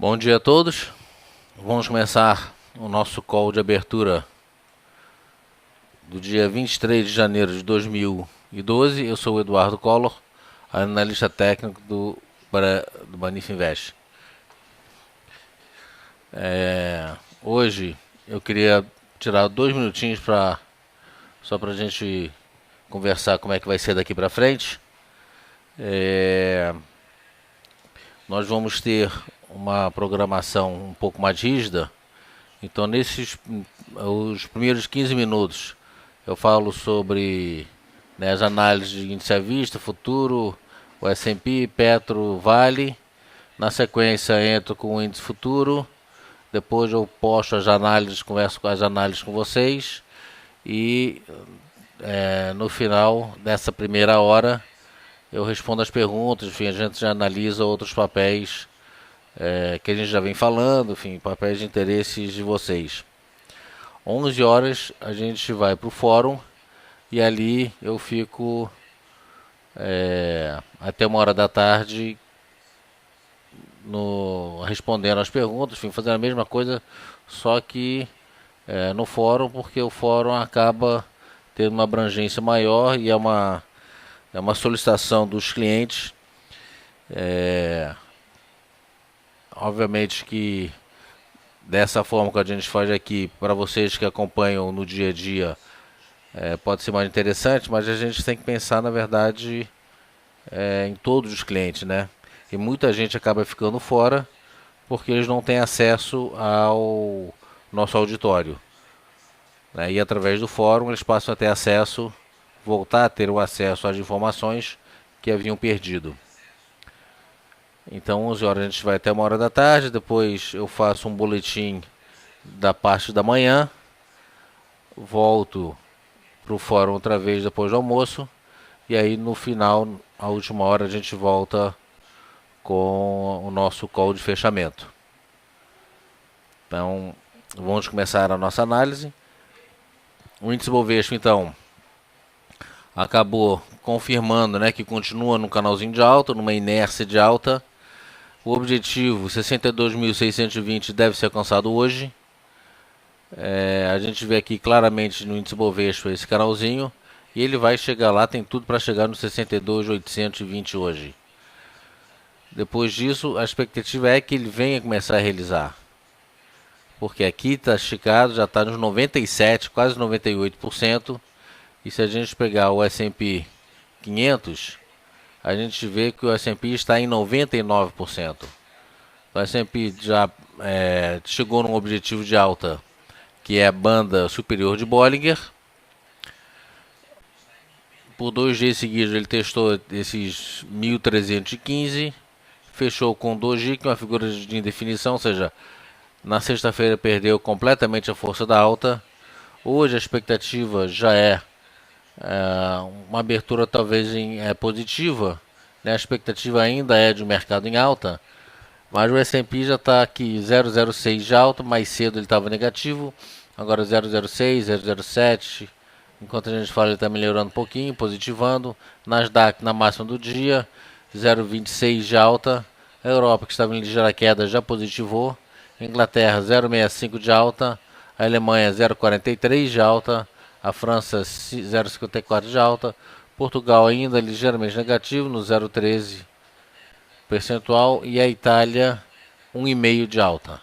Bom dia a todos. Vamos começar o nosso call de abertura do dia 23 de janeiro de 2012. Eu sou o Eduardo Collor, analista técnico do Banif Invest. Hoje eu queria tirar 2 minutinhos só para a gente conversar como é que vai ser daqui para frente. Nós vamos ter uma programação um pouco mais rígida. Então, os primeiros 15 minutos, eu falo sobre as análises de índice à vista, futuro, o S&P, Petro, Vale. Na sequência, entro com o índice futuro. Depois eu posto as análises, converso com as análises com vocês. E no final dessa primeira hora, eu respondo as perguntas. Enfim, a gente já analisa outros papéis que a gente já vem falando, enfim, papéis de interesses de vocês. 11 horas a gente vai para o fórum e ali eu fico até 1 hora da tarde respondendo as perguntas, enfim, fazendo a mesma coisa, só que no fórum, porque o fórum acaba tendo uma abrangência maior e é uma solicitação dos clientes. Obviamente que dessa forma que a gente faz aqui, para vocês que acompanham no dia a dia, pode ser mais interessante, mas a gente tem que pensar, na verdade, em todos os clientes, né? E muita gente acaba ficando fora porque eles não têm acesso ao nosso auditório, né? E através do fórum eles passam a ter acesso, voltar a ter o acesso às informações que haviam perdido. Então, 11 horas a gente vai até 1 hora da tarde, depois eu faço um boletim da parte da manhã, volto para o fórum outra vez depois do almoço, e aí no final, a última hora, a gente volta com o nosso call de fechamento. Então, vamos começar a nossa análise. O índice Bovespa, então, acabou confirmando, né, que continua no canalzinho de alta, numa inércia de alta. O objetivo 62.620 deve ser alcançado hoje. A gente vê aqui claramente no índice Bovespa esse canalzinho, e ele vai chegar lá, tem tudo para chegar no 62.820 hoje. Depois disso, a expectativa é que ele venha começar a realizar, porque aqui está esticado, já está nos 97, quase 98%, e se a gente pegar o S&P 500, a gente vê que o S&P está em 99%. O S&P já chegou num objetivo de alta, que é a banda superior de Bollinger. Por 2 dias seguidos ele testou esses 1315, fechou com doji, que é uma figura de indefinição, ou seja, na sexta-feira perdeu completamente a força da alta. Hoje a expectativa já é uma abertura talvez positiva, né? A expectativa ainda é de um mercado em alta, mas o S&P já está aqui 0,06 de alta, mais cedo ele estava negativo, agora 0,06, 0,07, enquanto a gente fala ele está melhorando um pouquinho, positivando. Nasdaq na máxima do dia, 0,26 de alta. A Europa, que estava em ligeira queda, já positivou. Inglaterra 0,65 de alta. A Alemanha 0,43 de alta. A França 0,54 de alta. Portugal ainda ligeiramente negativo no 0,13 percentual, e a Itália 1,5 de alta.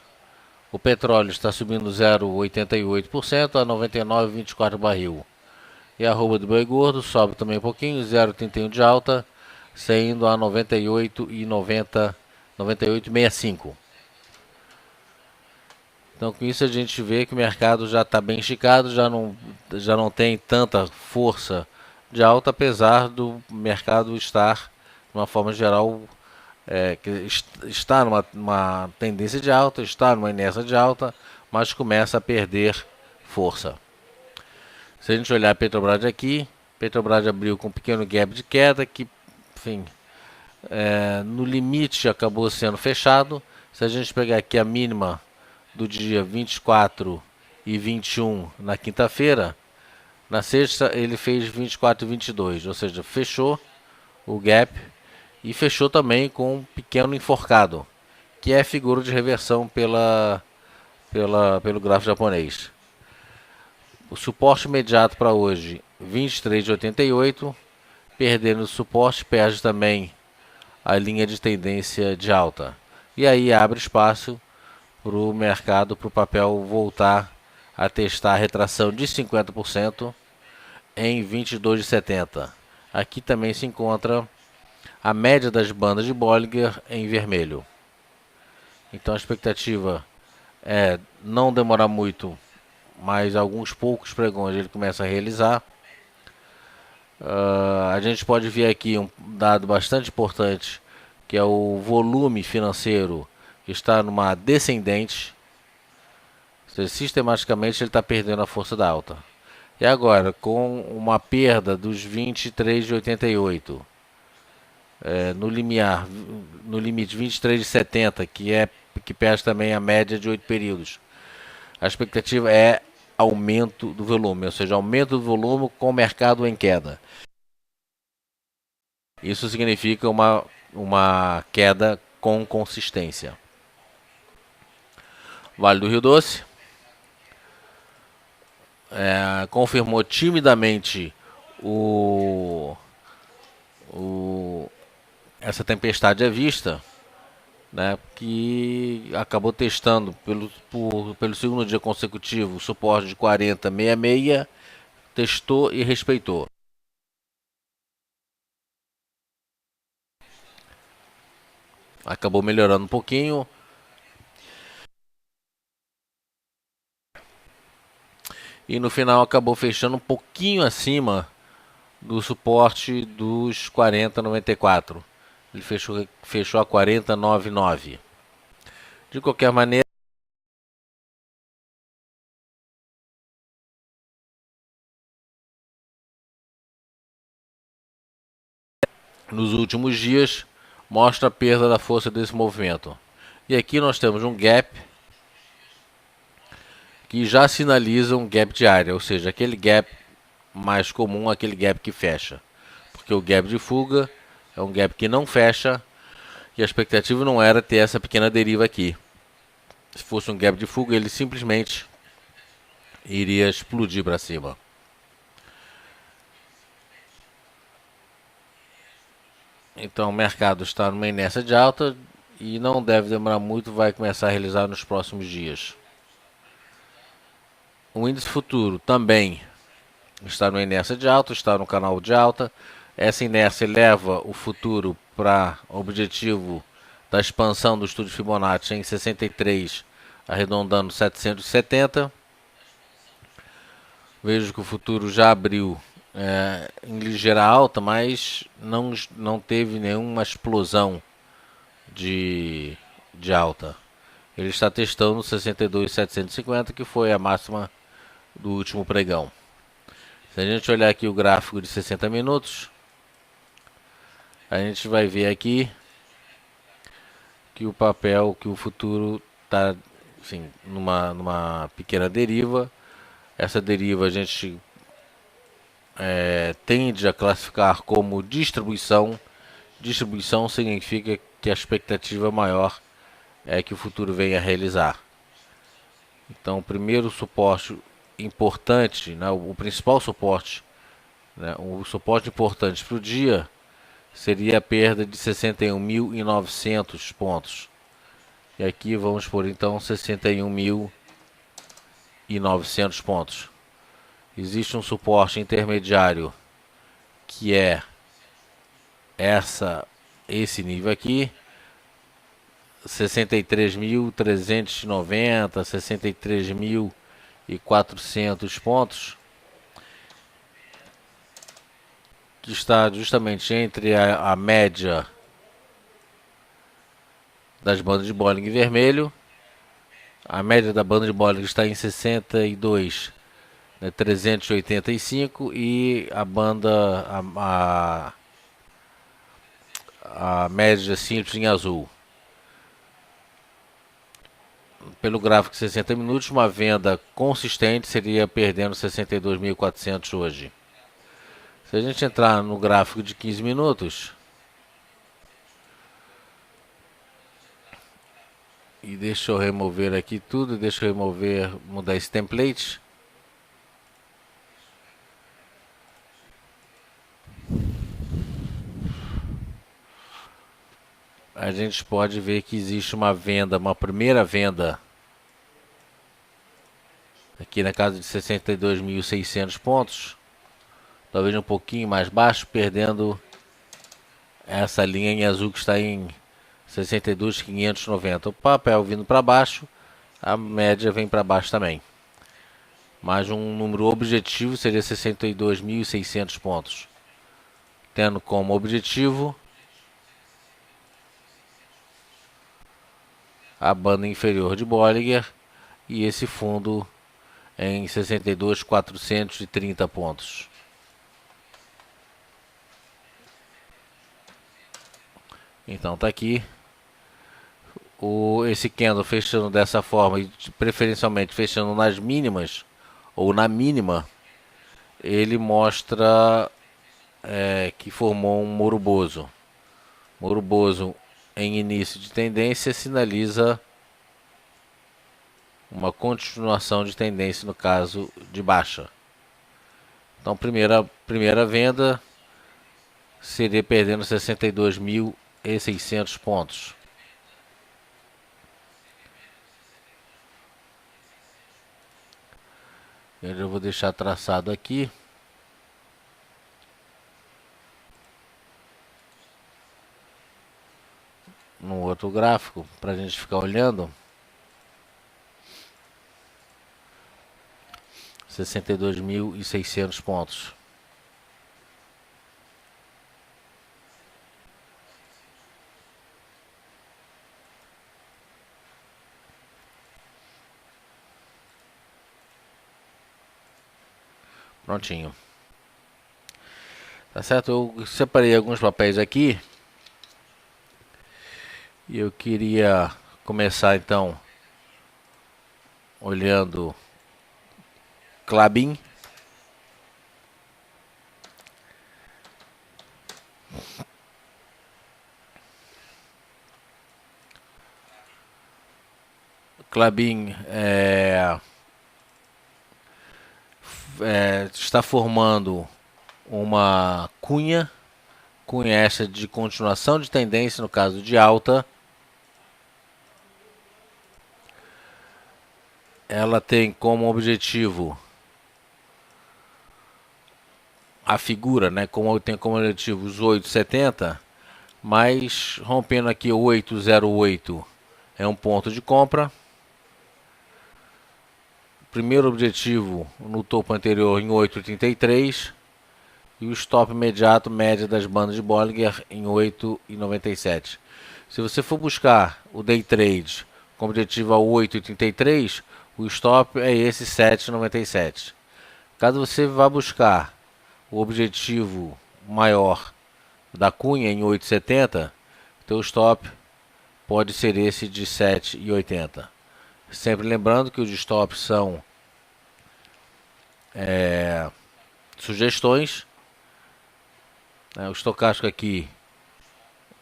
O petróleo está subindo 0,88% a 99,24 barril. E a arroba do boi gordo sobe também um pouquinho, 0,31 de alta, saindo a 98,90, 98,65. Então com isso a gente vê que o mercado já está bem esticado, já não tem tanta força de alta, apesar do mercado estar, de uma forma geral, que está numa tendência de alta, está numa inércia de alta, mas começa a perder força. Se a gente olhar a Petrobras aqui, Petrobras abriu com um pequeno gap de queda que, enfim, no limite acabou sendo fechado. Se a gente pegar aqui a mínima do dia 24 e 21 na quinta-feira, na sexta ele fez 24 e 22, ou seja, fechou o gap e fechou também com um pequeno enforcado, que é a figura de reversão pelo gráfico japonês. O suporte imediato para hoje, 23,88. Perdendo o suporte, perde também a linha de tendência de alta. E aí abre espaço para o mercado, para o papel voltar a testar a retração de 50% em 22,70. Aqui também se encontra a média das bandas de Bollinger em vermelho. Então a expectativa é não demorar muito, mas alguns poucos pregões ele começa a realizar. A gente pode ver aqui um dado bastante importante, que é o volume financeiro, que está numa descendente. Sistematicamente ele está perdendo a força da alta. E agora, com uma perda dos 23,88, no limite 23,70, que perde também a média de 8 períodos. A expectativa é aumento do volume, ou seja, aumento do volume com o mercado em queda. Isso significa uma queda com consistência. Vale do Rio Doce confirmou timidamente essa tempestade à vista, né, que acabou testando pelo segundo dia consecutivo o suporte de 40,66, testou e respeitou. Acabou melhorando um pouquinho. E no final acabou fechando um pouquinho acima do suporte dos 40,94. Ele fechou a 40,99. De qualquer maneira, nos últimos dias, mostra a perda da força desse movimento. E aqui nós temos um gap que já sinaliza um gap diário, ou seja, aquele gap mais comum, aquele gap que fecha. Porque o gap de fuga é um gap que não fecha e a expectativa não era ter essa pequena deriva aqui. Se fosse um gap de fuga, ele simplesmente iria explodir para cima. Então o mercado está numa inércia de alta e não deve demorar muito, vai começar a realizar nos próximos dias. O índice futuro também está numa inércia de alta, está no canal de alta. Essa inércia leva o futuro para o objetivo da expansão do estudo Fibonacci em 63, arredondando 770. Vejo que o futuro já abriu em ligeira alta, mas não teve nenhuma explosão de alta. Ele está testando 62,750, que foi a máxima do último pregão. Se a gente olhar aqui o gráfico de 60 minutos, a gente vai ver aqui que o futuro está, enfim, numa pequena deriva. Essa deriva a gente tende a classificar como distribuição. Distribuição significa que a expectativa maior é que o futuro venha a realizar. Então, o primeiro suporte importante, né, o principal suporte, né, o suporte importante para o dia seria a perda de 61.900 pontos. E aqui vamos por então 61.900 pontos. Existe um suporte intermediário que é esse nível aqui, 63.390, 63.400 pontos, que está justamente entre a média das bandas de Bollinger vermelho. A média da banda de Bollinger está em 62, 385, e a banda a média simples em azul. Pelo gráfico de 60 minutos, uma venda consistente seria perdendo 62.400 hoje. Se a gente entrar no gráfico de 15 minutos, E deixa eu remover aqui tudo, deixa eu remover, mudar esse template. A gente pode ver que existe uma venda, uma primeira venda aqui na casa de 62.600 pontos, talvez um pouquinho mais baixo, perdendo essa linha em azul que está em 62.590. O papel vindo para baixo, a média vem para baixo também. Mas um número objetivo seria 62.600 pontos, tendo como objetivo a banda inferior de Bollinger e esse fundo em 62.430 pontos. Então tá aqui esse candle fechando dessa forma e preferencialmente fechando nas mínimas ou na mínima, ele mostra que formou um Moro Bozo. Moro Bozo em início de tendência sinaliza uma continuação de tendência no caso de baixa. Então primeira venda seria perdendo 62.600 pontos. Eu vou deixar traçado aqui. No outro gráfico, para a gente ficar olhando. 62.600 pontos. Prontinho. Tá certo? Eu separei alguns papéis aqui. E eu queria começar então olhando Klabin. Klabin está formando uma cunha essa de continuação de tendência no caso de alta. Ela tem como objetivo a figura, né? Como tem como objetivo os 8,70, mas rompendo aqui o 8,08 é um ponto de compra. Primeiro objetivo no topo anterior em 8,33 e o stop imediato média das bandas de Bollinger em 8,97. Se você for buscar o day trade com objetivo a 8,33, o stop é esse 7,97. Caso você vá buscar o objetivo maior da cunha em 8,70, teu stop pode ser esse de 7,80. Sempre lembrando que os stops são sugestões. O estocástico aqui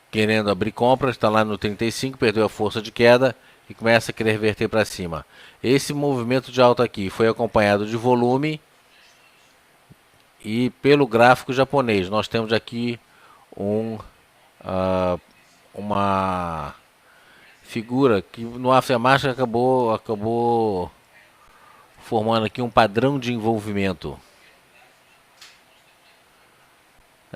querendo abrir compras, está lá no 35, perdeu a força de queda e começa a querer verter para cima. Esse movimento de alta aqui foi acompanhado de volume e pelo gráfico japonês nós temos aqui uma figura que no aftermarket acabou formando aqui um padrão de envolvimento.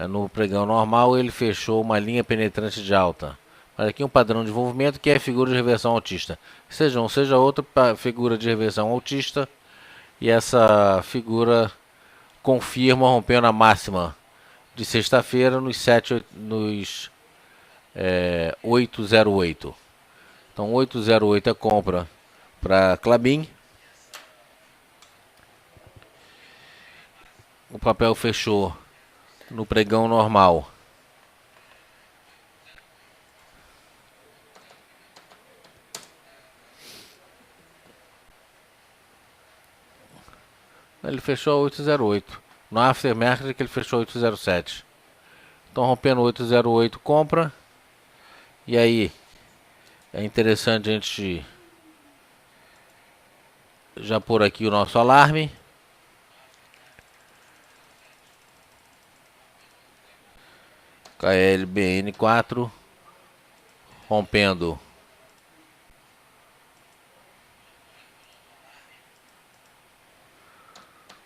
No pregão normal ele fechou uma linha penetrante de alta. Mas aqui um padrão de envolvimento que é a figura de reversão altista. Seja outra figura de reversão altista. E essa figura confirma rompendo a máxima de sexta-feira nos 8,08. Então 8,08 é compra para Klabin. O papel fechou no pregão normal ele fechou 8,08. No aftermarket que ele fechou 8,07. Então rompendo 8,08 compra. E aí É interessante a gente já pôr aqui o nosso alarme. KLBN4 rompendo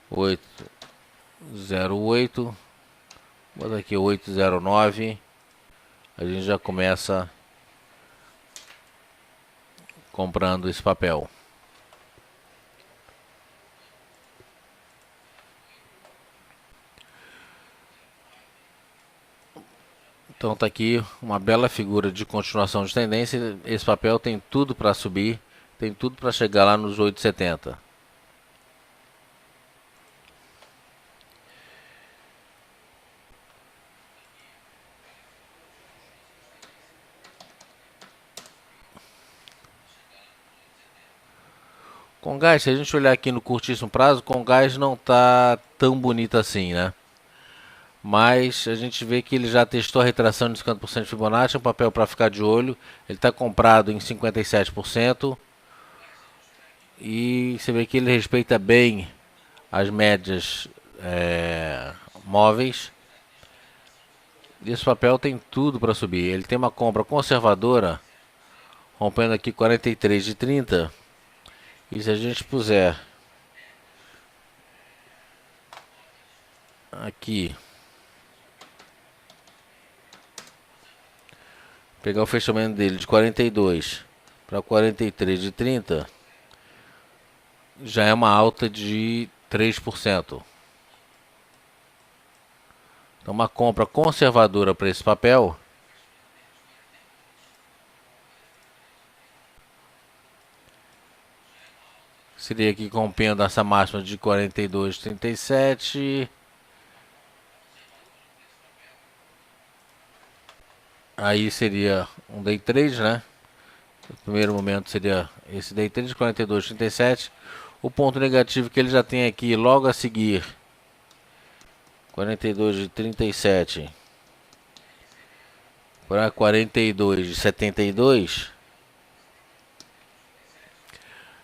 808, bota aqui 809, a gente já começa comprando esse papel. Então tá aqui uma bela figura de continuação de tendência. Esse papel tem tudo para subir, tem tudo para chegar lá nos 8,70. Com gás, se a gente olhar aqui no curtíssimo prazo, com gás não tá tão bonito assim, né? Mas a gente vê que ele já testou a retração de 50% de Fibonacci, é um papel para ficar de olho. Ele está comprado em 57% e você vê que ele respeita bem as médias móveis. Esse papel tem tudo para subir. Ele tem uma compra conservadora, rompendo aqui 43 de 30. E se a gente puser aqui, pegar o fechamento dele de 42 para 43 de 30, já é uma alta de 3%. Então, uma compra conservadora para esse papel seria aqui rompendo essa máxima de 42,37. Aí seria um day trade, né? O primeiro momento seria esse day trade de 42,37. O ponto negativo que ele já tem aqui logo a seguir, 42,37 para 42,72,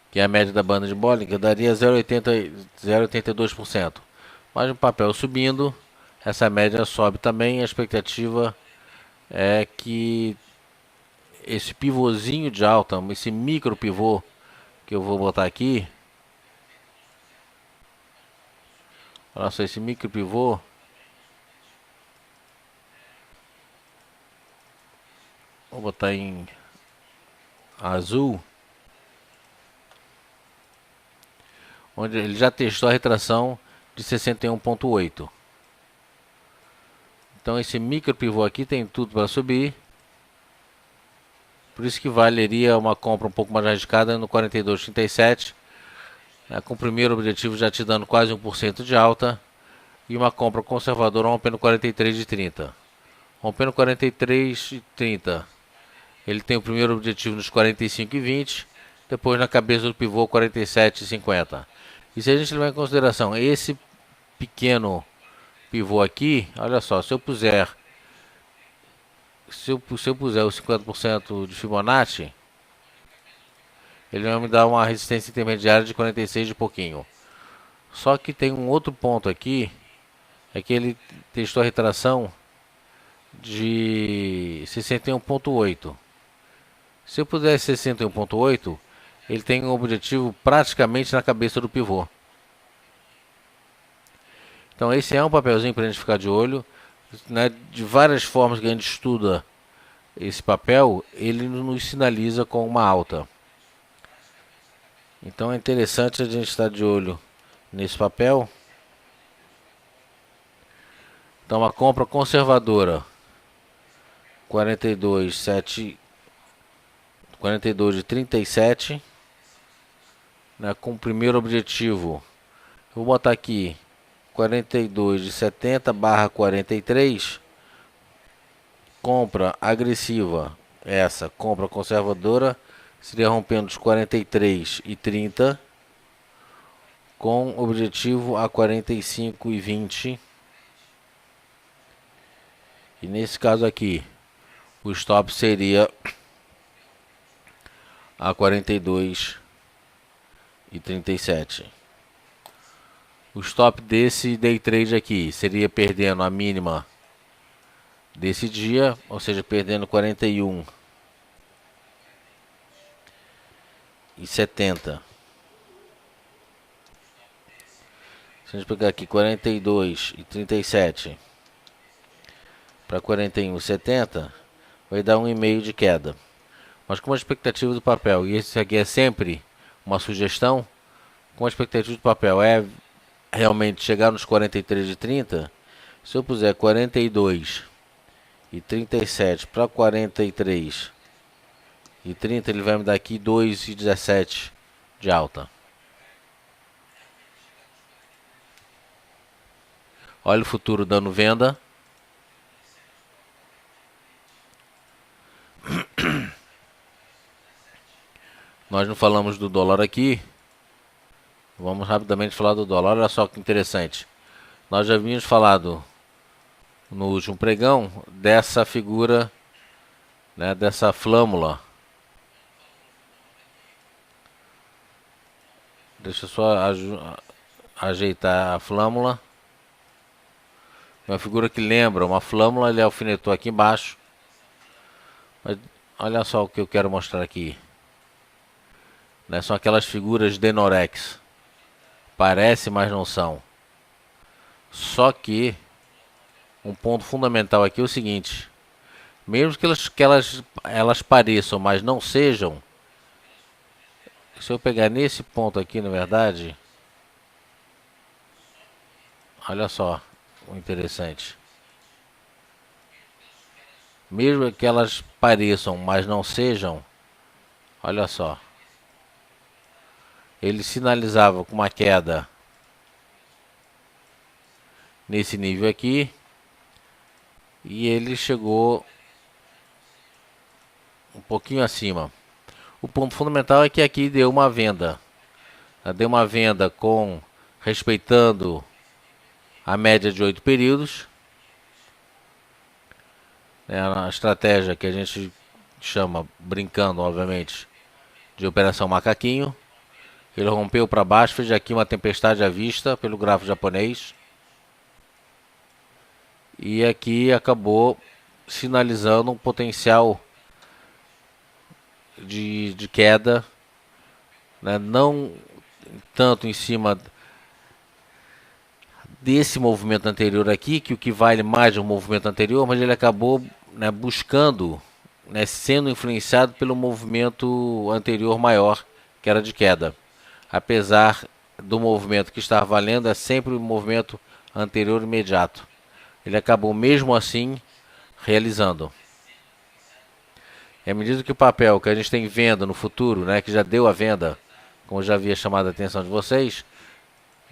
que é a média da banda de Bollinger, daria 0,82%. Mas o papel subindo, essa média sobe também. A expectativa é que esse pivôzinho de alta, esse micro pivô que eu vou botar aqui, olha só, esse micro pivô, vou botar em azul, onde ele já testou a retração de 61,8. Então esse micro pivô aqui tem tudo para subir. Por isso que valeria uma compra um pouco mais arriscada no 42,37, né, com o primeiro objetivo já te dando quase 1% de alta, e uma compra conservadora rompendo 43,30. Rompendo 43,30, ele tem o primeiro objetivo nos 45,20, depois na cabeça do pivô 47,50. E se a gente levar em consideração esse pequeno pivô aqui, olha só, se eu puser o 50% de Fibonacci, ele vai me dar uma resistência intermediária de 46 de pouquinho. Só que tem um outro ponto aqui, é que ele testou a retração de 61,8. Se eu puder 61,8, ele tem um objetivo praticamente na cabeça do pivô. Então esse é um papelzinho para a gente ficar de olho, né? De várias formas que a gente estuda esse papel, ele nos sinaliza com uma alta. Então é interessante a gente estar de olho nesse papel. Então uma compra conservadora, 42 de 37, né, com o primeiro objetivo, eu vou botar aqui 42 de 70 barra 43, compra agressiva, essa compra conservadora seria rompendo os 43 e 30, com objetivo a 45 e 20. E nesse caso aqui, o stop seria a 42,37. O stop desse day trade aqui seria perdendo a mínima desse dia, ou seja, perdendo 41,70. Se a gente pegar aqui 42,37 para 41,70, vai dar 1,5 de queda. Mas com a expectativa do papel, e esse aqui é sempre uma sugestão, com a expectativa do papel é realmente chegar nos 43,30, se eu puser 42,37 para 43,30, ele vai me dar aqui 2,17 de alta. Olha o futuro dando venda. Nós não falamos do dólar aqui. Vamos rapidamente falar do dólar. Olha só que interessante. Nós já havíamos falado no último pregão dessa figura, né, dessa flâmula. Deixa eu só ajeitar a flâmula. É uma figura que lembra uma flâmula. Ele alfinetou aqui embaixo. Mas olha só o que eu quero mostrar aqui. Né, são aquelas figuras de Norex. Parece, mas não são. Só que um ponto fundamental aqui é o seguinte: mesmo que elas pareçam, mas não sejam. Se eu pegar nesse ponto aqui, na verdade, olha só o interessante. Mesmo que elas pareçam, mas não sejam, olha só. Ele sinalizava com uma queda nesse nível aqui. E ele chegou um pouquinho acima. O ponto fundamental é que aqui deu uma venda. Deu uma venda respeitando a média de 8 períodos. É a estratégia que a gente chama, brincando obviamente, de operação macaquinho. Ele rompeu para baixo, fez aqui uma tempestade à vista pelo gráfico japonês. E aqui acabou sinalizando um potencial de queda, né? Não tanto em cima desse movimento anterior aqui, que o que vale mais é o movimento anterior, mas ele acabou, né, buscando, né, sendo influenciado pelo movimento anterior maior, que era de queda. Apesar do movimento que está valendo, é sempre o movimento anterior imediato. Ele acabou mesmo assim realizando. E à medida que o papel que a gente tem venda no futuro, né, que já deu a venda, como eu já havia chamado a atenção de vocês,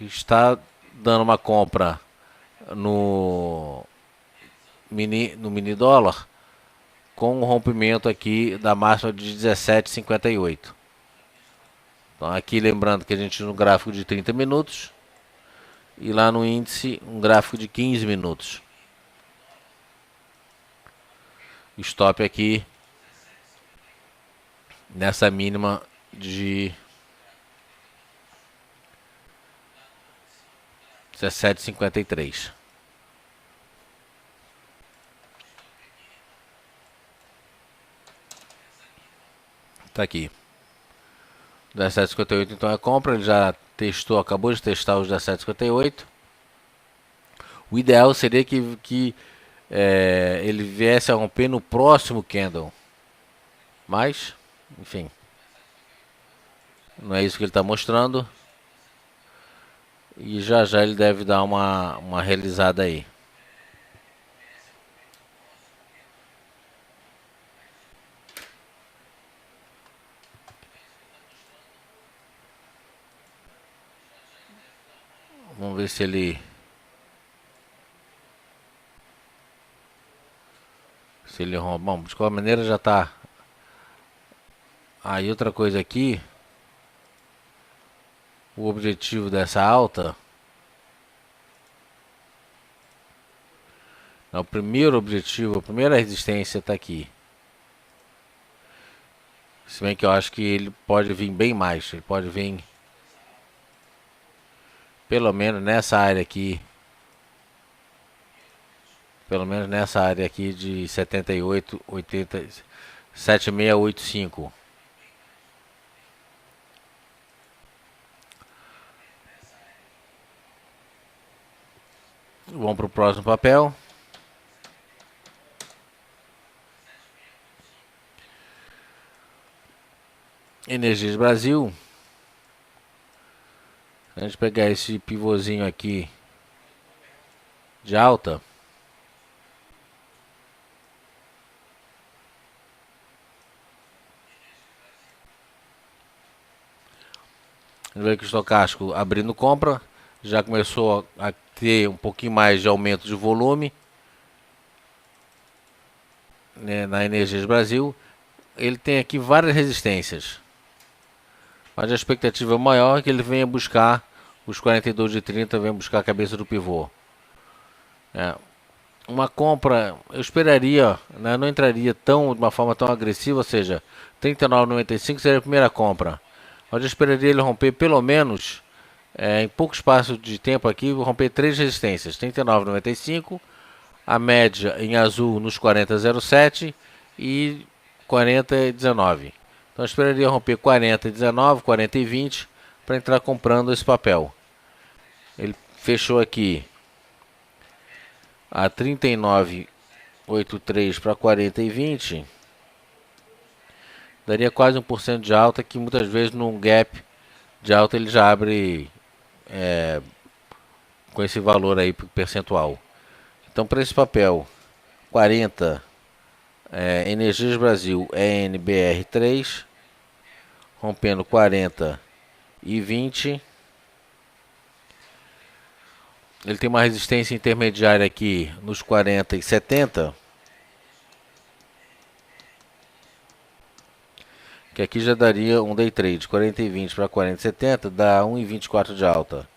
está dando uma compra no mini dólar com um rompimento aqui da máxima de 17,58. Então aqui lembrando que a gente no gráfico de 30 minutos e lá no índice um gráfico de 15 minutos. Stop aqui nessa mínima de 17,53. Tá aqui. 17,58 então é a compra. Ele já testou, acabou de testar os 17,58. O ideal seria que ele viesse a romper no próximo candle. Mas, enfim, não é isso que ele está mostrando. E já já ele deve dar uma realizada aí. Vamos ver se ele rompe. Bom, de qualquer maneira já está. Aí outra coisa aqui. O objetivo dessa alta. O primeiro objetivo, a primeira resistência está aqui. Se bem que eu acho que ele pode vir bem mais. Ele pode vir pelo menos nessa área aqui. Pelo menos nessa área aqui de 78, 80, 7685. Vamos para o próximo papel. Energias Brasil. A gente pegar esse pivôzinho aqui de alta. A gente vê que o estocástico abrindo compra. Já começou a ter um pouquinho mais de aumento de volume, né, na Energias Brasil. Ele tem aqui várias resistências. Mas a expectativa maior é que ele venha buscar os 42 de 30, venha buscar a cabeça do pivô. Uma compra, eu esperaria, né, não entraria de uma forma tão agressiva, ou seja, 39,95 seria a primeira compra. Mas eu esperaria ele romper pelo menos, em pouco espaço de tempo aqui, romper três resistências: 39,95, a média em azul nos 40,07 e 40,19. Então eu esperaria romper 40,19, 40,20 para entrar comprando esse papel. Ele fechou aqui a 39,83 para 40,20. Daria quase 1% de alta, que muitas vezes num gap de alta ele já abre com esse valor aí percentual. Então para esse papel 40, Energias Brasil ENBR3, rompendo 40 e 20. Ele tem uma resistência intermediária aqui nos 40 e 70, que aqui já daria um day trade. 40 e 20 para 40 e 70 dá 1,24 de alta.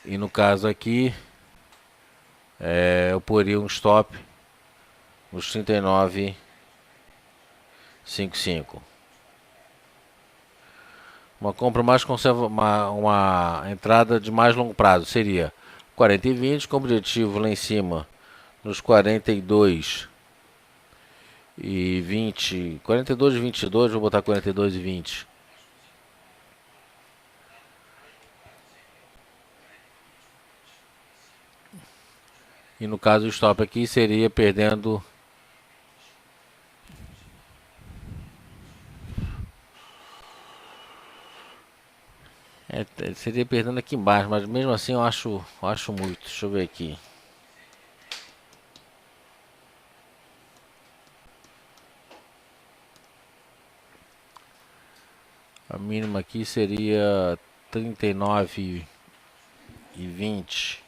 E no caso aqui, eu poria um stop nos 39,55. Uma compra mais uma entrada de mais longo prazo seria 40 e 20, com objetivo lá em cima nos 42 e 20, 42 e 22, vou botar 42 e 20. E no caso o stop aqui seria perdendo seria perdendo aqui embaixo, mas mesmo assim eu acho muito. Deixa eu ver aqui. A mínima aqui seria 39,20.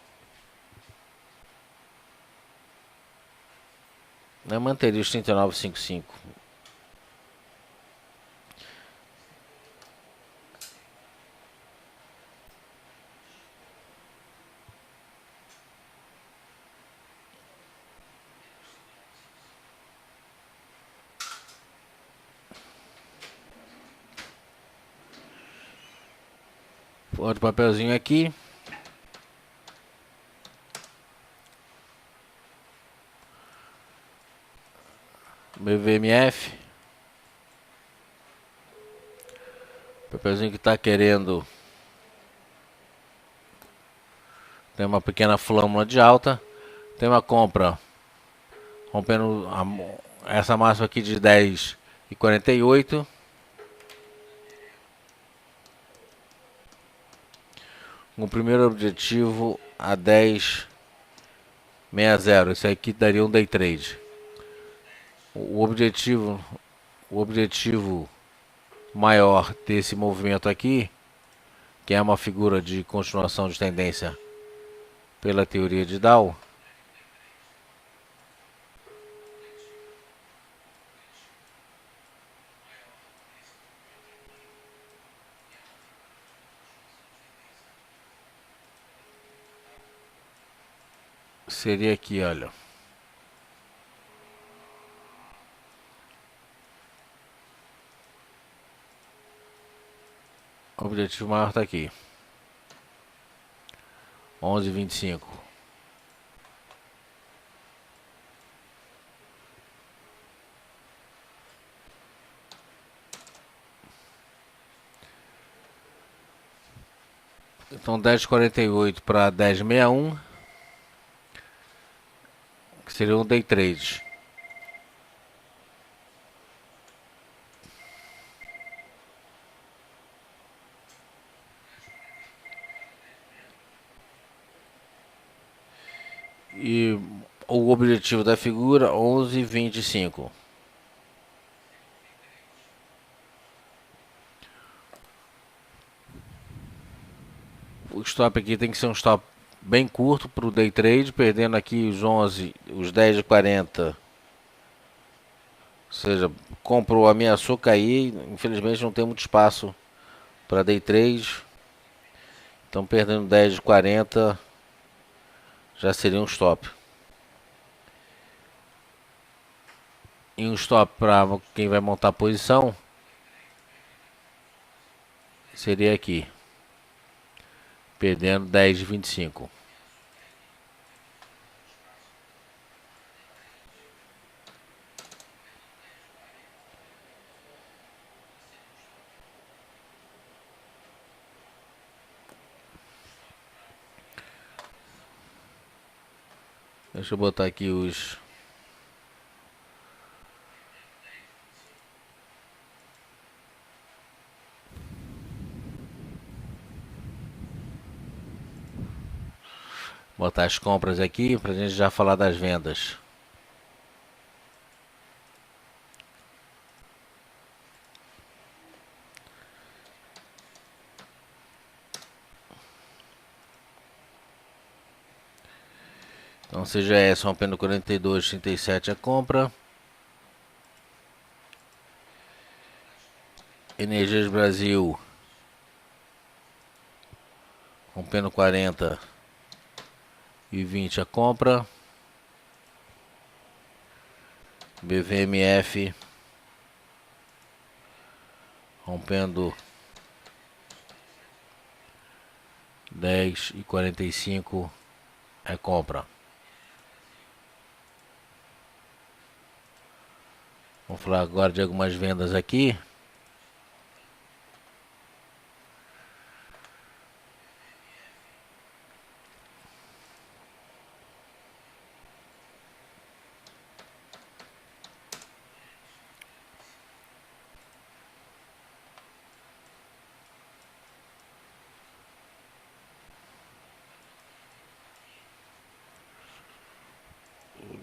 Eu manteria os 39,55. Outro papelzinho aqui. BVMF. Papelzinho que está querendo. Tem uma pequena flâmula de alta. Tem uma compra rompendo essa máxima aqui de 10,48. O primeiro objetivo a 10,60. Esse aqui daria um day trade. O objetivo maior desse movimento aqui, que é uma figura de continuação de tendência pela teoria de Dow, seria aqui, olha. O objetivo maior está aqui. 11,25. Então 10,48 para 10,61, que seria um day trade. E o objetivo da figura 11,25. O stop aqui tem que ser um stop bem curto para o day trade, perdendo aqui os 10,40. Ou seja, comprou, ameaçou cair, infelizmente não tem muito espaço para day trade. Então perdendo 10,40 já seria um stop. E um stop para quem vai montar a posição seria aqui, perdendo 10,25. Deixa eu botar aqui os... botar as compras aqui para a gente já falar das vendas. Então CGS rompendo 42,37 a compra. Energias Brasil rompendo 40,20 a compra. BVMF rompendo 10,45 é compra. Vamos falar agora de algumas vendas aqui.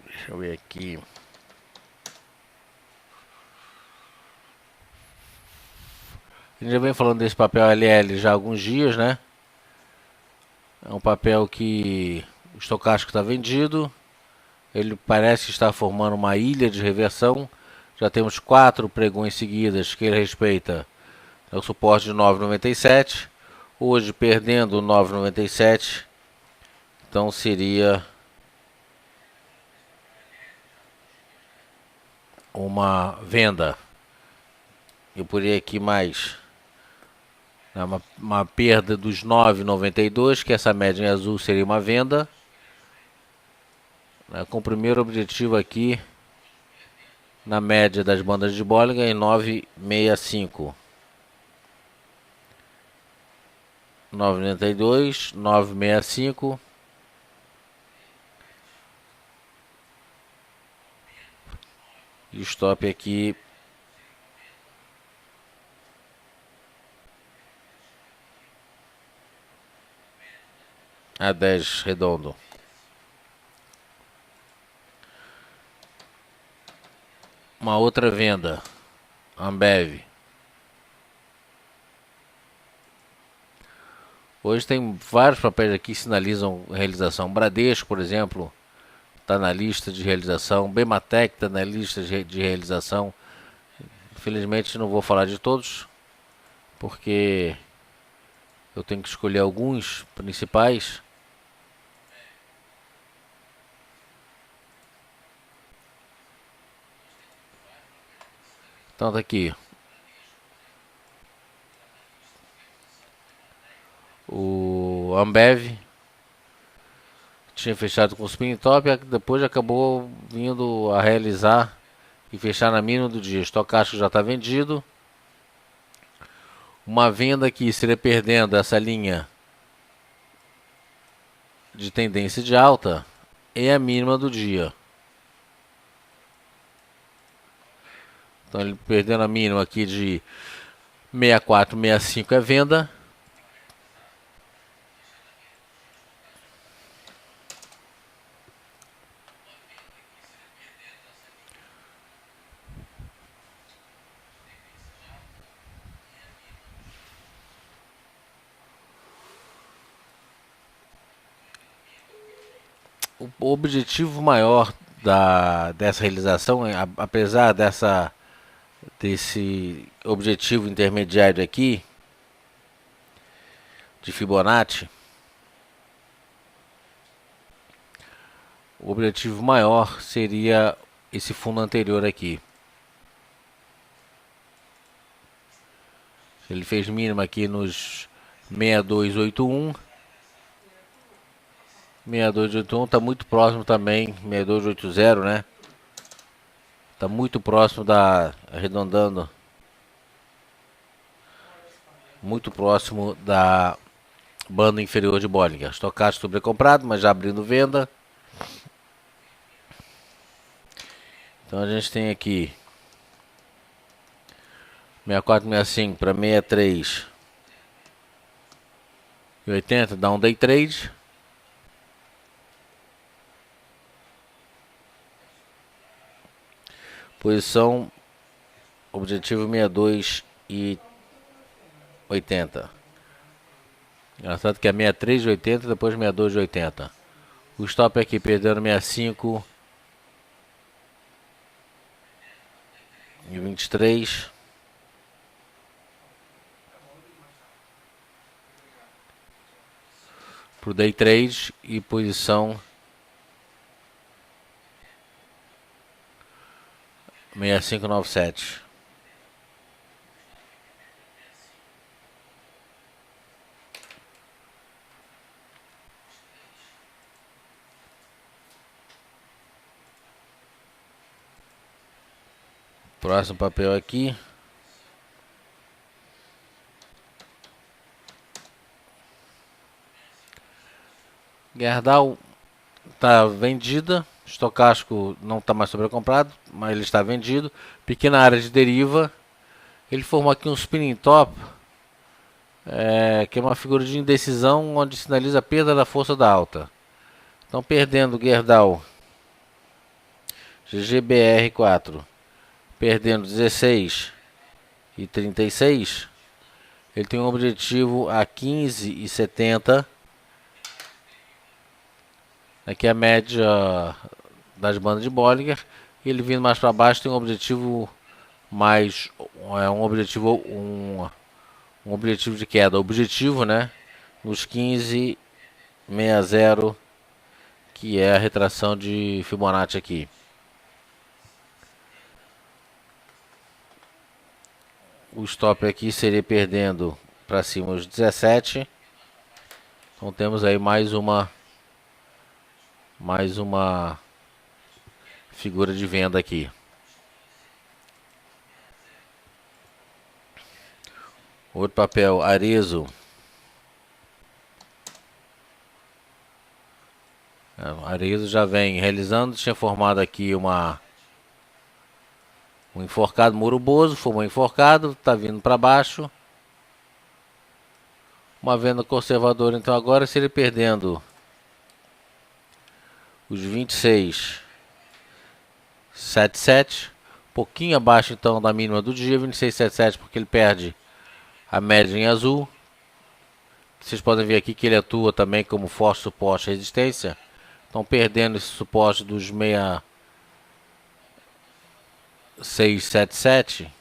Deixa eu ver aqui. A gente já vem falando desse papel LL já há alguns dias, né? É um papel que o estocástico está vendido. Ele parece estar formando uma ilha de reversão. Já temos 4 pregões seguidas que ele respeita o suporte de 9,97. Hoje perdendo 9,97. Então seria uma venda. Eu poria aqui mais uma perda dos 9,92, que essa média em azul seria uma venda. Com o primeiro objetivo aqui na média das bandas de Bollinger em 9,65. 9,92, 9,65. E o stop aqui a 10 redondo. Uma outra venda, Ambev. Hoje tem vários papéis aqui que sinalizam realização. Bradesco, por exemplo, está na lista de realização. Bematec está na lista de realização. Infelizmente não vou falar de todos, porque eu tenho que escolher alguns principais. Então tá aqui. O Ambev tinha fechado com o spin top, depois acabou vindo a realizar e fechar na mínima do dia. Estocástico já está vendido. Uma venda que seria perdendo essa linha de tendência de alta é a mínima do dia. Então ele perdendo a mínima aqui de 64, 65 é venda. O objetivo maior dessa realização, apesar desse objetivo intermediário aqui de Fibonacci, o objetivo maior seria esse fundo anterior aqui. Ele fez mínima aqui nos 6281. 6281 está muito próximo também, 6280, né? Está muito próximo arredondando, muito próximo da banda inferior de Bollinger. Estocástico sobrecomprado, mas já abrindo venda. Então a gente tem aqui 64, 65 para 63 e 80, dá um day trade. Posição objetivo 62 e 80. Engraçado que é 63 e 80, depois 62 e 80. O stop aqui perdendo 65 e 23. Pro day trade e posição 6597. Próximo papel aqui. Gerdau está vendida. Estocástico não está mais sobrecomprado, mas ele está vendido. Pequena área de deriva. Ele formou aqui um spinning top, que é uma figura de indecisão onde sinaliza a perda da força da alta. Então perdendo Gerdau GGBR4, perdendo 16 e 36, ele tem um objetivo a 15,70. Aqui é a média das bandas de Bollinger. Ele vindo mais para baixo tem um objetivo mais um objetivo de queda. Objetivo, né? Nos 15,60, que é a retração de Fibonacci aqui. O stop aqui seria perdendo para cima os 17. Então temos aí mais uma figura de venda aqui. Outro papel, Arezzo. Arezzo já vem realizando, tinha formado aqui um enforcado muruboso, formou enforcado, está vindo para baixo. Uma venda conservadora, então agora seria perdendo os 26,77, pouquinho abaixo então da mínima do dia, 26,77, porque ele perde a média em azul. Vocês podem ver aqui que ele atua também como forte suporte e resistência. Estão perdendo esse suporte dos 6677.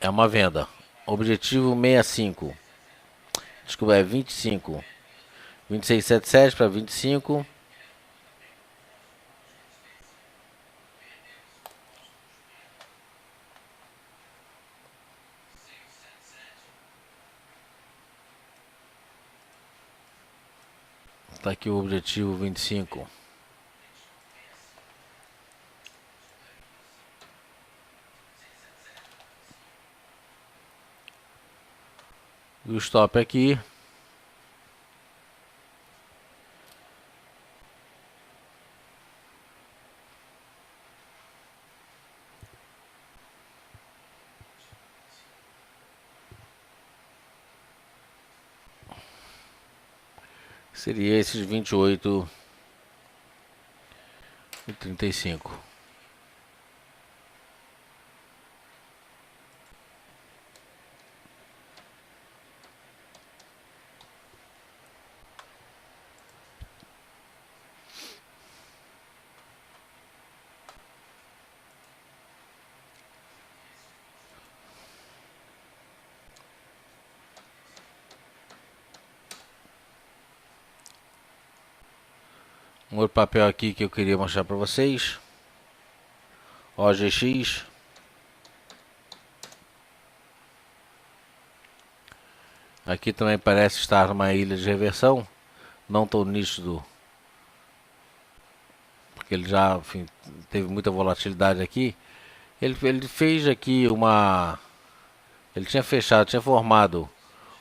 É uma venda. Objetivo 65. Desculpa, é 25. 2677 para 25. Tá aqui o objetivo 25. E o stop aqui. Seria esses 28,35. Um outro papel aqui que eu queria mostrar para vocês. OGX. Aqui também parece estar numa ilha de reversão. Não tão nítido, porque ele já, enfim, teve muita volatilidade aqui. Ele fez aqui uma... Ele tinha fechado, tinha formado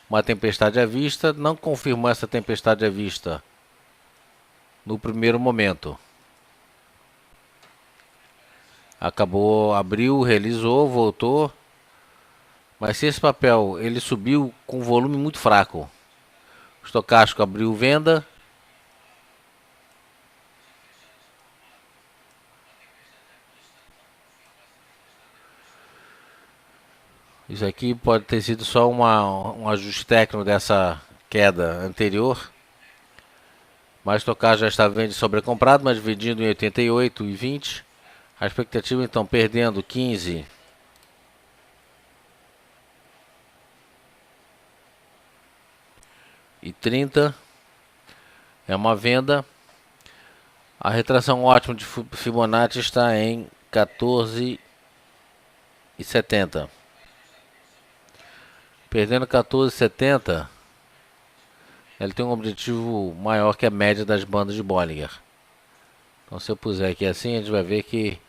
uma tempestade à vista. Não confirmou essa tempestade à vista no primeiro momento. Acabou, abriu, realizou, voltou. Mas se esse papel ele subiu com volume muito fraco, o estocástico abriu venda. Isso aqui pode ter sido só um ajuste técnico dessa queda anterior. Mas o estocástico já está vendo sobrecomprado, mas vendido em 88,20. A expectativa então perdendo 15 e 30. É uma venda. A retração ótima de Fibonacci está em 14,70. Perdendo 14,70, ele tem um objetivo maior que a média das bandas de Bollinger. Então se eu puser aqui assim, a gente vai ver que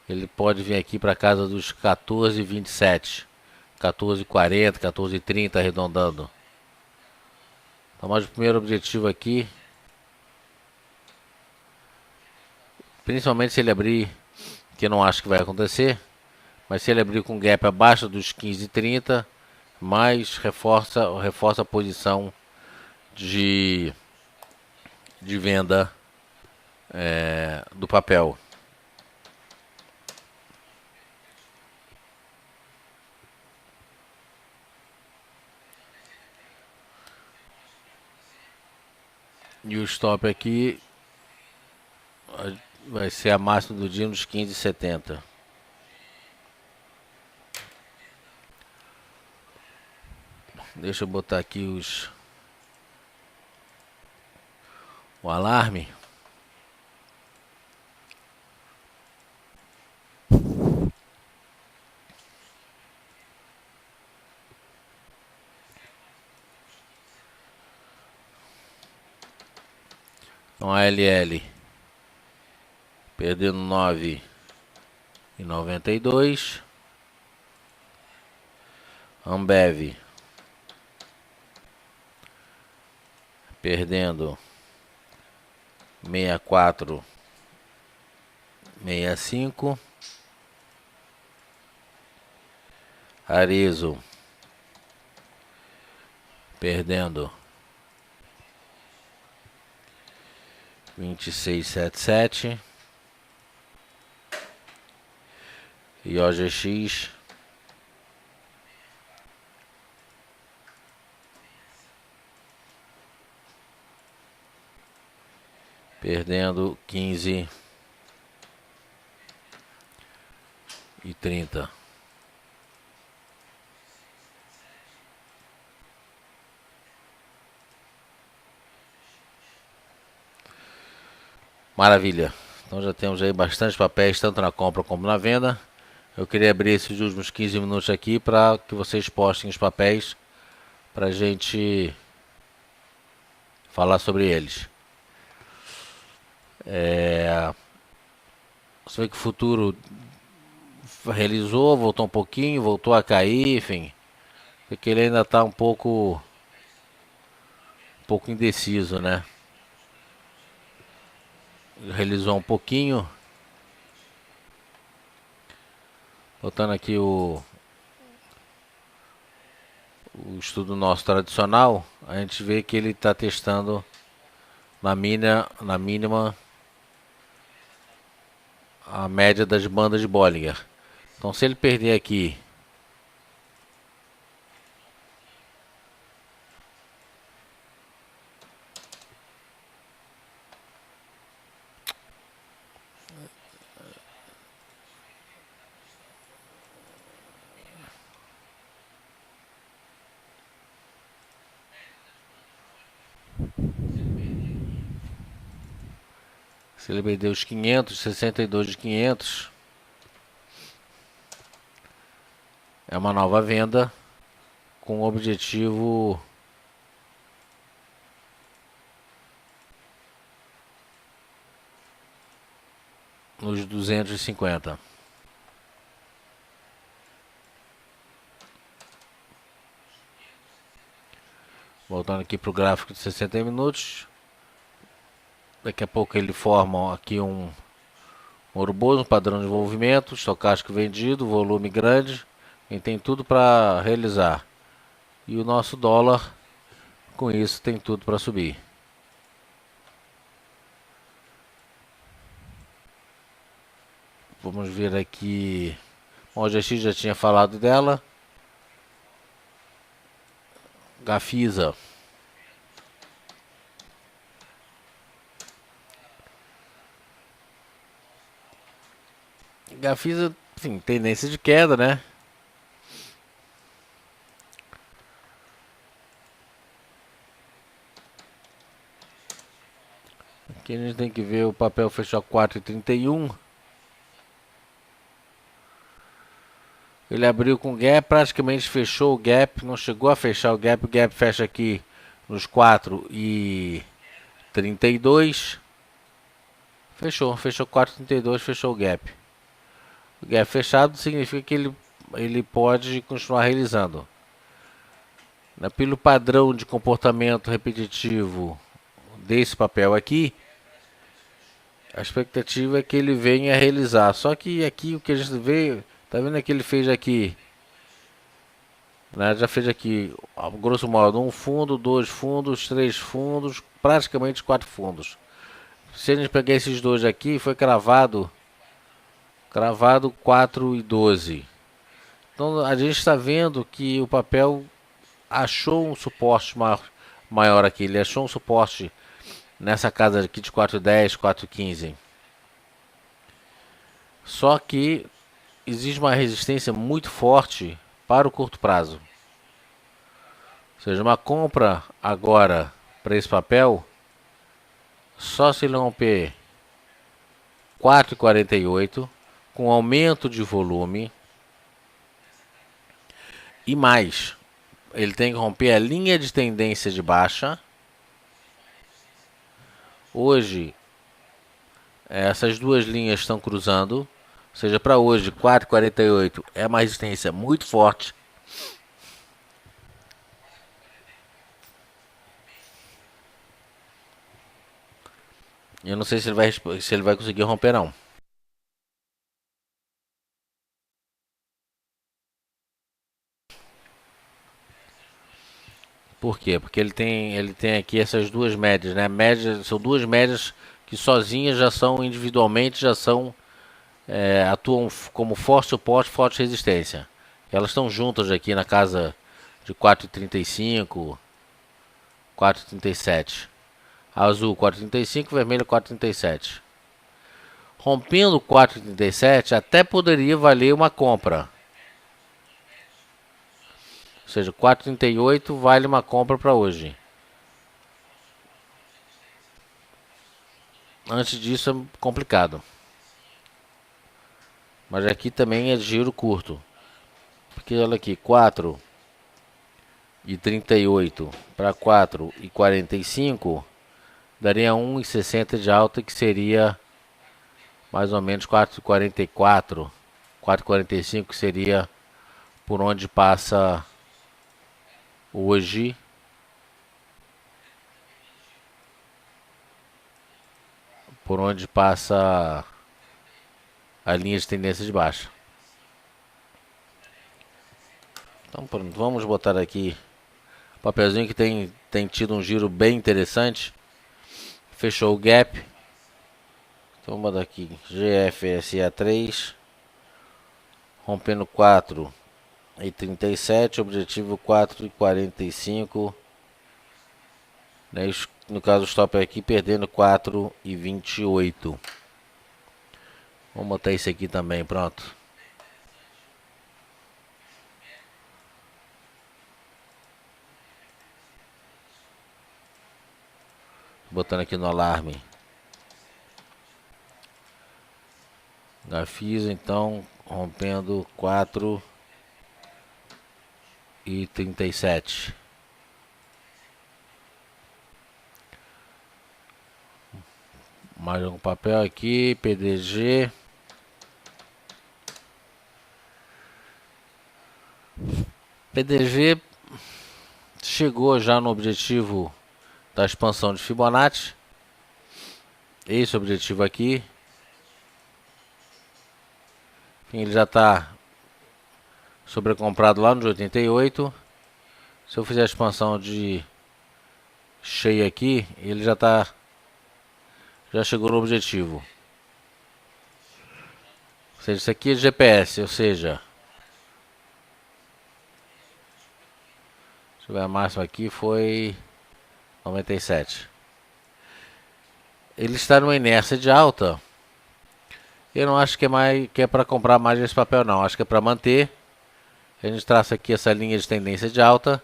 ele pode vir aqui para casa dos 14,27, 14,40, 14,30 arredondando. Então, mas o primeiro objetivo aqui, principalmente se ele abrir, que eu não acho que vai acontecer, mas se ele abrir com gap abaixo dos 15,30, mais reforça a posição de venda do papel. E o stop aqui vai ser a máxima do dia nos 15,70. Deixa eu botar aqui o alarme. Então a LL perdendo 9,92. Ambev perdendo 64,65. Arezzo perdendo 26,77. E OGX perdendo 15,30. Maravilha. Então já temos aí bastante papéis, tanto na compra como na venda. Eu queria abrir esses últimos 15 minutos aqui para que vocês postem os papéis para a gente falar sobre eles. Você vê que o futuro realizou, voltou um pouquinho, voltou a cair, enfim. Porque ele ainda está um pouco indeciso, né? Realizou um pouquinho. Voltando aqui o estudo nosso tradicional, a gente vê que ele está testando na mínima a média das bandas de Bollinger. Então se ele perder aqui se ele perder os 500, 62 de 500, é uma nova venda com o objetivo nos 250. Voltando aqui para o gráfico de 60 minutos. Daqui a pouco ele forma aqui um Ouroboros, um padrão de envolvimento, estocástico vendido, volume grande, e tem tudo para realizar. E o nosso dólar, com isso, tem tudo para subir. Vamos ver aqui. Bom, a GX já tinha falado dela. Gafisa. Gafisa, enfim, tendência de queda, né? Aqui a gente tem que ver o papel fechar 4,31. Ele abriu com gap, praticamente fechou o gap, não chegou a fechar o gap fecha aqui nos 4,32. Fechou 4,32, fechou o gap. O gap fechado significa que ele pode continuar realizando. Pelo padrão de comportamento repetitivo desse papel aqui, a expectativa é que ele venha a realizar. Só que aqui o que a gente vê, tá vendo que ele fez aqui, né? Já fez aqui, grosso modo, um fundo, dois fundos, três fundos, praticamente 4 fundos. Se a gente pegar esses dois aqui, foi cravado 4,12. Então a gente está vendo que o papel achou um suporte maior aqui. Ele achou um suporte nessa casa aqui de 4,10, 4,15. Só que existe uma resistência muito forte para o curto prazo. Ou seja, uma compra agora para esse papel, só se ele romper 4,48, com aumento de volume e mais. Ele tem que romper a linha de tendência de baixa. Hoje, essas duas linhas estão cruzando. Ou seja, para hoje, 4,48 é uma resistência muito forte. Eu não sei se ele vai conseguir romper, não. Por quê? Porque ele tem aqui essas duas médias, né? São duas médias que sozinhas já são, individualmente, já são, atuam como forte suporte, forte resistência. Elas estão juntas aqui na casa de 4,35, 4,37. Azul 4,35, vermelho 4,37. Rompendo 4,37, até poderia valer uma compra. Ou seja, 4,38 vale uma compra para hoje. Antes disso é complicado. Mas aqui também é de giro curto. Porque olha aqui, 4, e 38 para 4,45 daria 1,60 de alta, que seria mais ou menos 4,44, 4,45, que seria por onde passa hoje a linha de tendência de baixa. Então pronto, vamos botar aqui o papelzinho que tem tido um giro bem interessante. Fechou o gap. Então vamos botar aqui GFSA3, rompendo 4,37, objetivo 4,45. Né? No caso o stop aqui perdendo 4,28. Vamos botar isso aqui também, pronto. Botando aqui no alarme. Gafisa, então, rompendo 4,37. Mais um papel aqui, PDG. PDG chegou já no objetivo da expansão de Fibonacci. Esse objetivo aqui. Ele já está sobrecomprado lá no de 88. Se eu fizer a expansão de cheia aqui, ele já chegou no objetivo. Ou seja, isso aqui é GPS, ou seja, deixa eu ver, a máxima aqui foi 97. Ele está numa inércia de alta. Eu não acho que é para comprar mais esse papel, não. Acho que é para manter. A gente traça aqui essa linha de tendência de alta.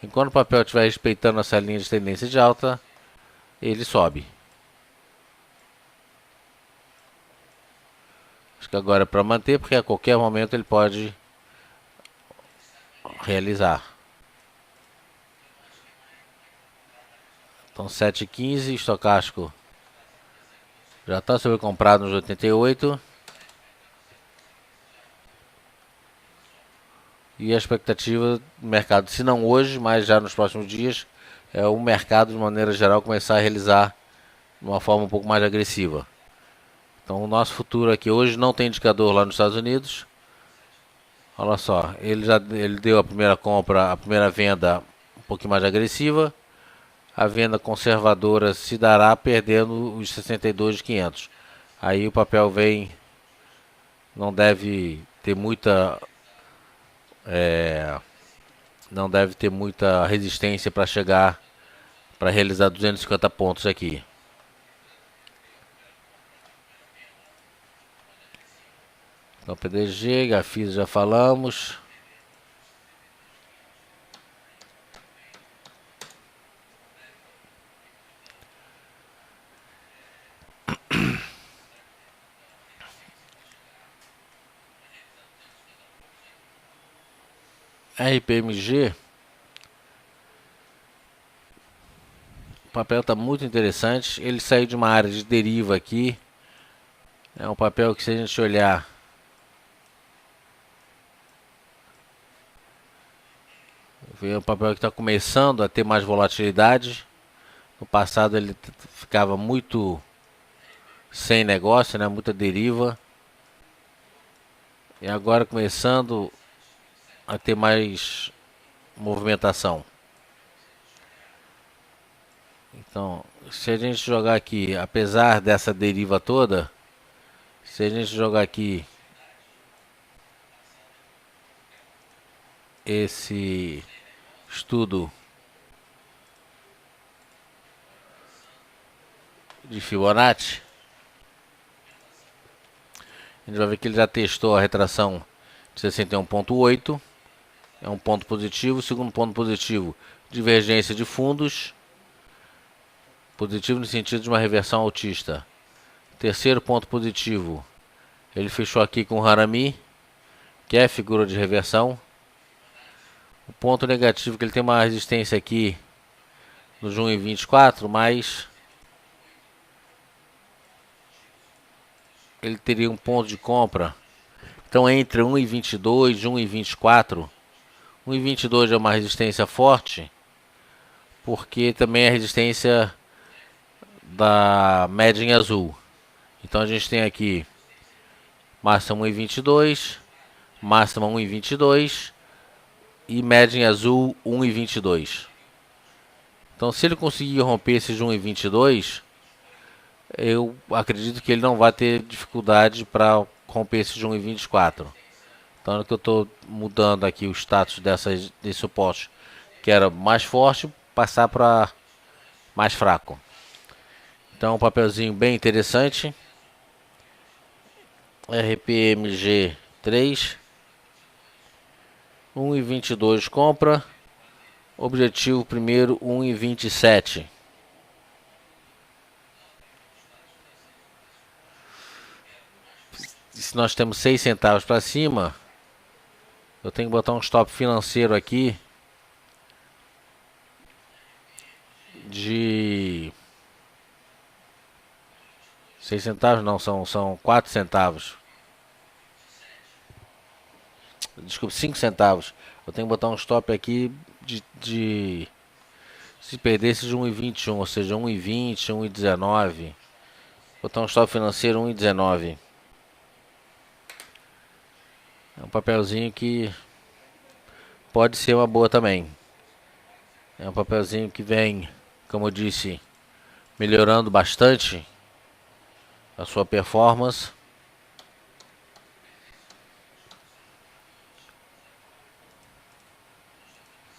Enquanto o papel estiver respeitando essa linha de tendência de alta, ele sobe. Acho que agora é para manter, porque a qualquer momento ele pode realizar. Então 7,15, estocástico já está sobrecomprado nos 88. E a expectativa do mercado, se não hoje, mas já nos próximos dias, é o mercado de maneira geral começar a realizar de uma forma um pouco mais agressiva. Então o nosso futuro aqui hoje não tem indicador lá nos Estados Unidos. Olha só, ele deu a primeira compra, a primeira venda um pouquinho mais agressiva. A venda conservadora se dará perdendo os 62.500. Aí o papel vem, não deve ter muita resistência para chegar, para realizar 250 pontos aqui. Então PDG, Gafisa já falamos. RPMG, o papel está muito interessante. Ele saiu de uma área de deriva aqui. É um papel que, se a gente olhar, é um papel que está começando a ter mais volatilidade. No passado ele ficava muito sem negócio, né? Muita deriva. E agora começando a ter mais movimentação. Então, se a gente jogar aqui, apesar dessa deriva toda, se a gente jogar aqui esse estudo de Fibonacci, a gente vai ver que ele já testou a retração de 61,8. É um ponto positivo. Segundo ponto positivo, divergência de fundos. Positivo no sentido de uma reversão altista. Terceiro ponto positivo, ele fechou aqui com o Harami, que é figura de reversão. O ponto negativo é que ele tem uma resistência aqui no 1,24, mas ele teria um ponto de compra. Então entre 1,22 e 1,24, 1,22 é uma resistência forte, porque também é a resistência da média em azul. Então a gente tem aqui máxima 1,22, máxima 1,22 e média em azul 1,22. Então se ele conseguir romper esses 1,22, eu acredito que ele não vai ter dificuldade para romper esses 1,24. Então é que eu estou mudando aqui o status desse suporte, que era mais forte, passar para mais fraco. Então um papelzinho bem interessante. RPMG 3, 1,22 compra. Objetivo primeiro 1,27. Se nós temos 6 centavos para cima, eu tenho que botar um stop financeiro aqui de 6 centavos, não, são 4 centavos. Desculpe, 5 centavos. Eu tenho que botar um stop aqui de se perder esses 1,21, ou seja, 1,20, 1,19. Botar um stop financeiro 1,19. É um papelzinho que pode ser uma boa também. É um papelzinho que vem, como eu disse, melhorando bastante a sua performance.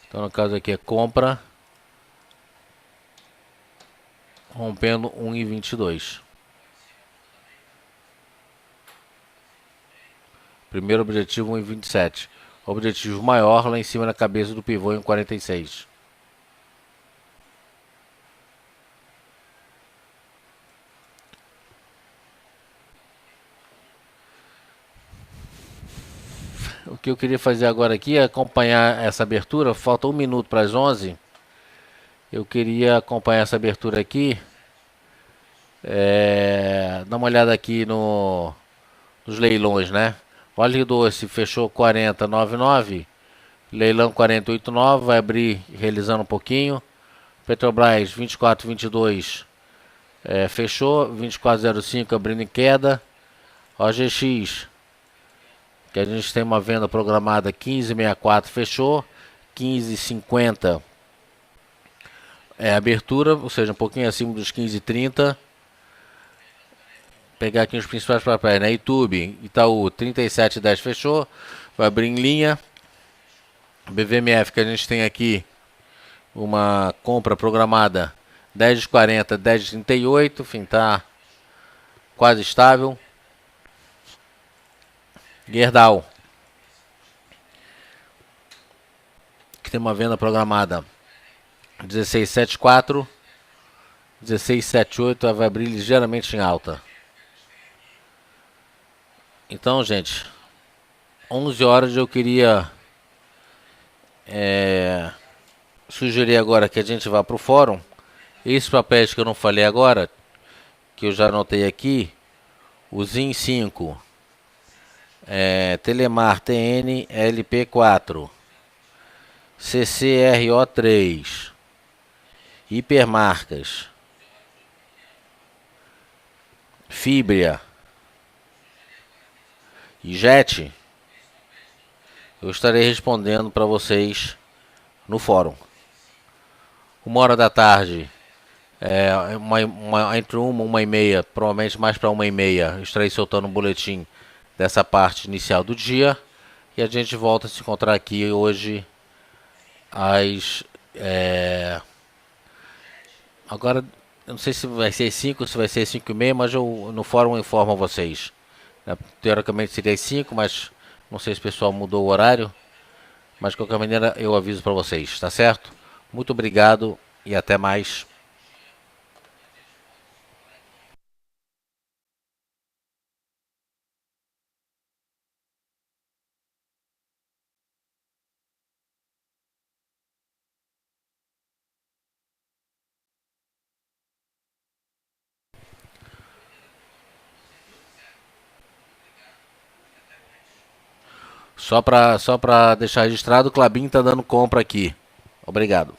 Então no caso aqui é compra, rompendo 1,22. Primeiro objetivo 1,27. Objetivo maior lá em cima na cabeça do pivô em 46. O que eu queria fazer agora aqui é acompanhar essa abertura. Falta 1 minuto para as 11. Eu queria acompanhar essa abertura aqui. Dá uma olhada aqui nos leilões, né? Vale Doce fechou 40,99. Leilão 48,9. Vai abrir realizando um pouquinho. Petrobras 24,22. Fechou. 24,05 abrindo em queda. OGX, que a gente tem uma venda programada 15,64, fechou. 15,50 é abertura, ou seja, um pouquinho acima dos 15,30. Pegar aqui os principais papéis, né? YouTube, Itaú, 37,10 fechou. Vai abrir em linha. BVMF, que a gente tem aqui uma compra programada 10,40, 10,38. Enfim, tá quase estável. Gerdau, que tem uma venda programada 16,74. 16,78, vai abrir ligeiramente em alta. Então, gente, 11 horas eu queria sugerir agora que a gente vá para o fórum. Esses papéis que eu não falei agora, que eu já anotei aqui, o ZIN 5, Telemar TN LP4, CCRO 3, Hipermarcas, Fibria e Jet, eu estarei respondendo para vocês no fórum. 1 hora da tarde, entre 1h30, provavelmente mais para 1h30, estarei soltando um boletim dessa parte inicial do dia. E a gente volta a se encontrar aqui hoje às... agora, eu não sei se vai ser 5 ou se vai ser 5h30, mas eu no fórum informo a vocês. Teoricamente seria 5, mas não sei se o pessoal mudou o horário. Mas de qualquer maneira eu aviso para vocês, tá certo? Muito obrigado e até mais. Só para deixar registrado, o Clabin tá dando compra aqui. Obrigado.